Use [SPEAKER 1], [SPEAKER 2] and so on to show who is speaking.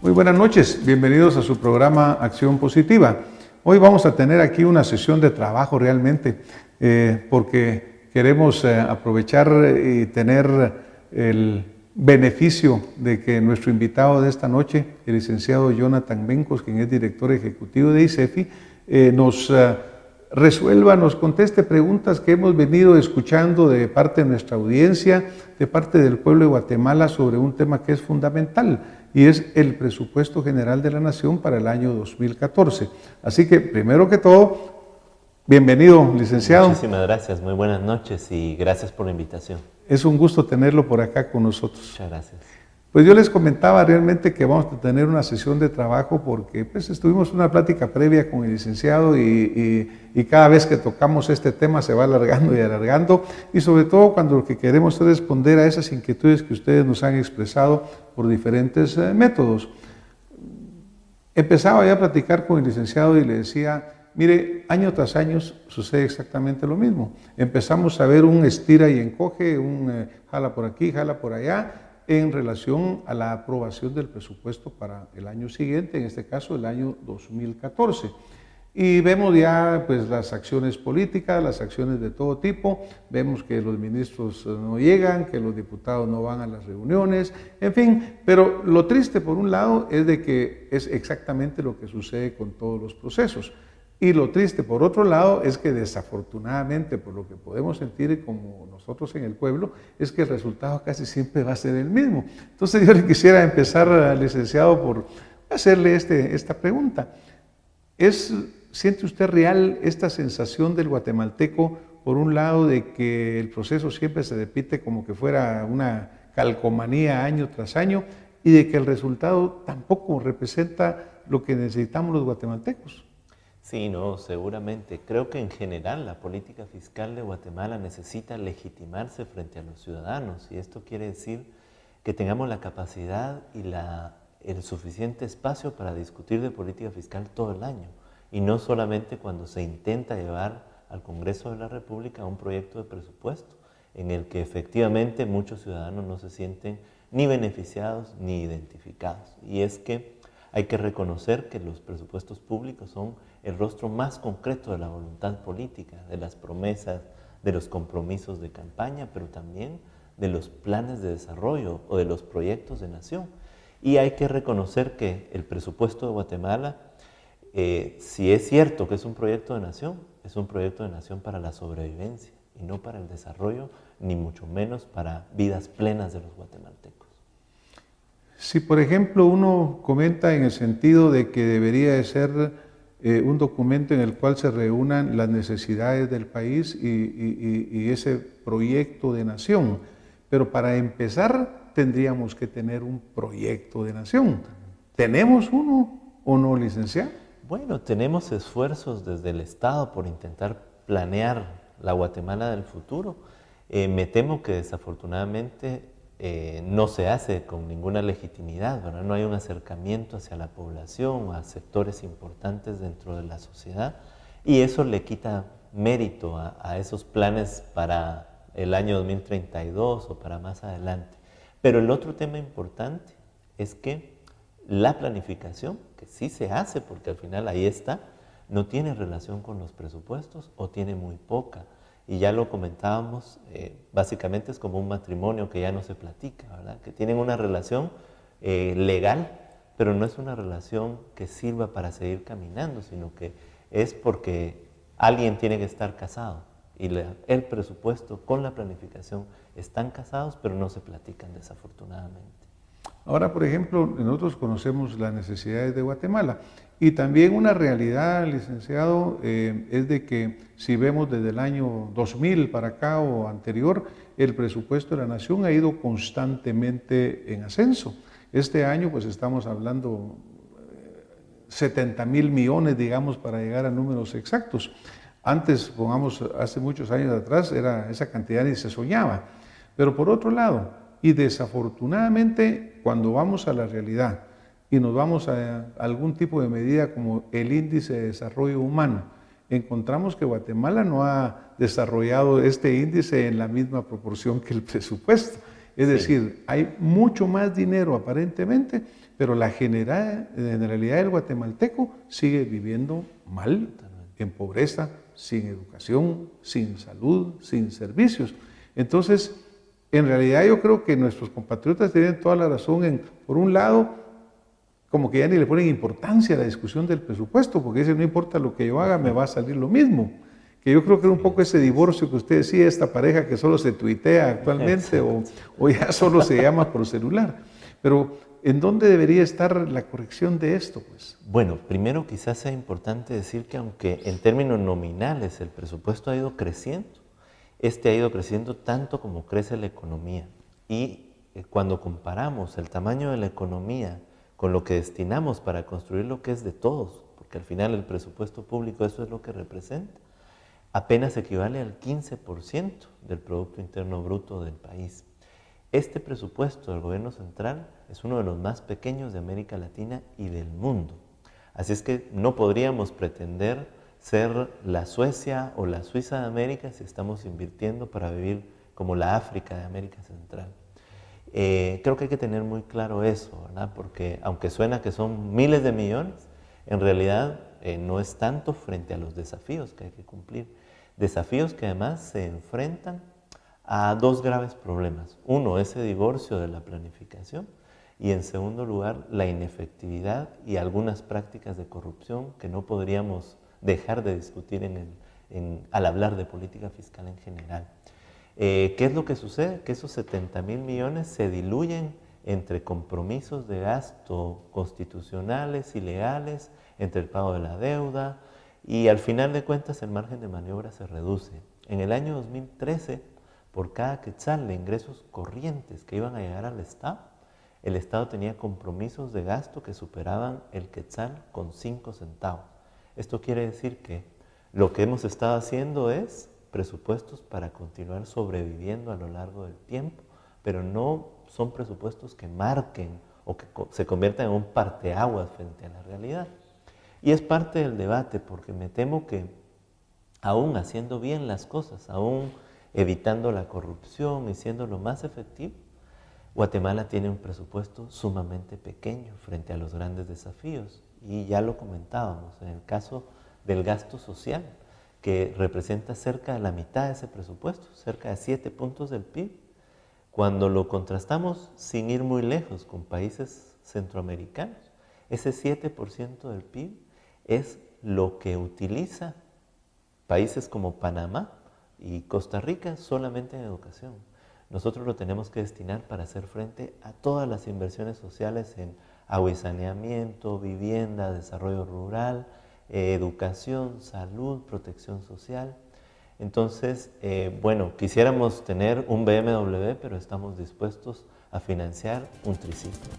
[SPEAKER 1] Muy buenas noches, bienvenidos a su programa Acción Positiva. Hoy vamos a tener aquí una sesión de trabajo realmente, porque queremos aprovechar y tener el beneficio de que nuestro invitado de esta noche, el licenciado Jonathan Bencos, quien es director ejecutivo de ICEFI, nos resuelva, nos conteste preguntas que hemos venido escuchando de parte de nuestra audiencia, de parte del pueblo de Guatemala sobre un tema que es fundamental, y es el presupuesto general de la Nación para el año 2014. Así que, primero que todo, bienvenido, licenciado.
[SPEAKER 2] Muchísimas gracias, muy buenas noches y gracias por la invitación.
[SPEAKER 1] Es un gusto tenerlo por acá con nosotros.
[SPEAKER 2] Muchas gracias.
[SPEAKER 1] Pues yo les comentaba realmente que vamos a tener una sesión de trabajo porque pues estuvimos una plática previa con el licenciado y cada vez que tocamos este tema se va alargando y alargando, y sobre todo cuando lo que queremos es responder a esas inquietudes que ustedes nos han expresado por diferentes métodos. Empezaba ya a platicar con el licenciado y le decía, mire, año tras año sucede exactamente lo mismo. Empezamos a ver un estira y encoge, un jala por aquí, jala por allá, en relación a la aprobación del presupuesto para el año siguiente, en este caso el año 2014. Y vemos ya pues las acciones políticas, las acciones de todo tipo, vemos que los ministros no llegan, que los diputados no van a las reuniones, en fin, pero lo triste por un lado es de que es exactamente lo que sucede con todos los procesos. Y lo triste, por otro lado, es que desafortunadamente, por lo que podemos sentir como nosotros en el pueblo, es que el resultado casi siempre va a ser el mismo. Entonces yo le quisiera empezar, licenciado, por hacerle esta pregunta. ¿Siente usted real esta sensación del guatemalteco, por un lado, de que el proceso siempre se repite como que fuera una calcomanía año tras año y de que el resultado tampoco representa lo que necesitamos los guatemaltecos?
[SPEAKER 2] Sí, no, seguramente. Creo que en general la política fiscal de Guatemala necesita legitimarse frente a los ciudadanos, y esto quiere decir que tengamos la capacidad y el suficiente espacio para discutir de política fiscal todo el año, y no solamente cuando se intenta llevar al Congreso de la República un proyecto de presupuesto en el que efectivamente muchos ciudadanos no se sienten ni beneficiados ni identificados. Y es que hay que reconocer que los presupuestos públicos son el rostro más concreto de la voluntad política, de las promesas, de los compromisos de campaña, pero también de los planes de desarrollo o de los proyectos de nación. Y hay que reconocer que el presupuesto de Guatemala, si es cierto que es un proyecto de nación, es un proyecto de nación para la sobrevivencia y no para el desarrollo, ni mucho menos para vidas plenas de los guatemaltecos.
[SPEAKER 1] Si, por ejemplo, uno comenta en el sentido de que debería de ser un documento en el cual se reúnan las necesidades del país y ese proyecto de nación, pero para empezar tendríamos que tener un proyecto de nación. ¿Tenemos uno o no, licenciado?
[SPEAKER 2] Bueno, tenemos esfuerzos desde el Estado por intentar planear la Guatemala del futuro. Me temo que desafortunadamente no se hace con ninguna legitimidad, ¿verdad? No hay un acercamiento hacia la población, a sectores importantes dentro de la sociedad, y eso le quita mérito a esos planes para el año 2032 o para más adelante. Pero el otro tema importante es que la planificación, que sí se hace porque al final ahí está, no tiene relación con los presupuestos o tiene muy poca. Y ya lo comentábamos, básicamente es como un matrimonio que ya no se platica, ¿verdad? Que tienen una relación legal, pero no es una relación que sirva para seguir caminando, sino que es porque alguien tiene que estar casado. Y el presupuesto con la planificación están casados, pero no se platican desafortunadamente.
[SPEAKER 1] Ahora, por ejemplo, nosotros conocemos las necesidades de Guatemala y también una realidad, licenciado, es de que si vemos desde el año 2000 para acá o anterior, el presupuesto de la Nación ha ido constantemente en ascenso. Este año pues estamos hablando 70,000 millones, digamos, para llegar a números exactos. Antes, pongamos, hace muchos años atrás, esa cantidad ni se soñaba. Pero por otro lado, y desafortunadamente, cuando vamos a la realidad y nos vamos a algún tipo de medida como el índice de desarrollo humano, encontramos que Guatemala no ha desarrollado este índice en la misma proporción que el presupuesto. Es decir, hay mucho más dinero aparentemente, pero la generalidad del guatemalteco sigue viviendo mal, en pobreza, sin educación, sin salud, sin servicios. Entonces, en realidad yo creo que nuestros compatriotas tienen toda la razón en, por un lado, como que ya ni le ponen importancia a la discusión del presupuesto, porque dicen, no importa lo que yo haga, me va a salir lo mismo. Que yo creo que era un poco ese divorcio que usted decía, esta pareja que solo se tuitea actualmente o ya solo se llama por celular. Pero, ¿en dónde debería estar la corrección de esto, pues?
[SPEAKER 2] Bueno, primero quizás sea importante decir que aunque en términos nominales el presupuesto ha ido creciendo, este ha ido creciendo tanto como crece la economía. Y cuando comparamos el tamaño de la economía con lo que destinamos para construir lo que es de todos, porque al final el presupuesto público eso es lo que representa, apenas equivale al 15% del Producto Interno Bruto del país. Este presupuesto del gobierno central es uno de los más pequeños de América Latina y del mundo. Así es que no podríamos pretender ser la Suecia o la Suiza de América si estamos invirtiendo para vivir como la África de América Central. Creo que hay que tener muy claro eso, ¿verdad? Porque aunque suena que son miles de millones, en realidad no es tanto frente a los desafíos que hay que cumplir. Desafíos que además se enfrentan a dos graves problemas. Uno, ese divorcio de la planificación y en segundo lugar, la inefectividad y algunas prácticas de corrupción que no podríamos dejar de discutir al hablar de política fiscal en general. ¿Qué es lo que sucede? Que esos 70.000 millones se diluyen entre compromisos de gasto constitucionales y legales, entre el pago de la deuda, y al final de cuentas el margen de maniobra se reduce. En el año 2013, por cada quetzal de ingresos corrientes que iban a llegar al Estado, el Estado tenía compromisos de gasto que superaban el quetzal con 5 centavos. Esto quiere decir que lo que hemos estado haciendo es presupuestos para continuar sobreviviendo a lo largo del tiempo, pero no son presupuestos que marquen o que se conviertan en un parteaguas frente a la realidad. Y es parte del debate, porque me temo que aún haciendo bien las cosas, aún evitando la corrupción y siendo lo más efectivo, Guatemala tiene un presupuesto sumamente pequeño frente a los grandes desafíos. Y ya lo comentábamos, en el caso del gasto social, que representa cerca de la mitad de ese presupuesto, cerca de 7 puntos del PIB. Cuando lo contrastamos sin ir muy lejos con países centroamericanos, ese 7% del PIB es lo que utiliza países como Panamá y Costa Rica solamente en educación. Nosotros lo tenemos que destinar para hacer frente a todas las inversiones sociales en agua y saneamiento, vivienda, desarrollo rural, educación, salud, protección social. Entonces, bueno, quisiéramos tener un BMW, pero estamos dispuestos a financiar un triciclo.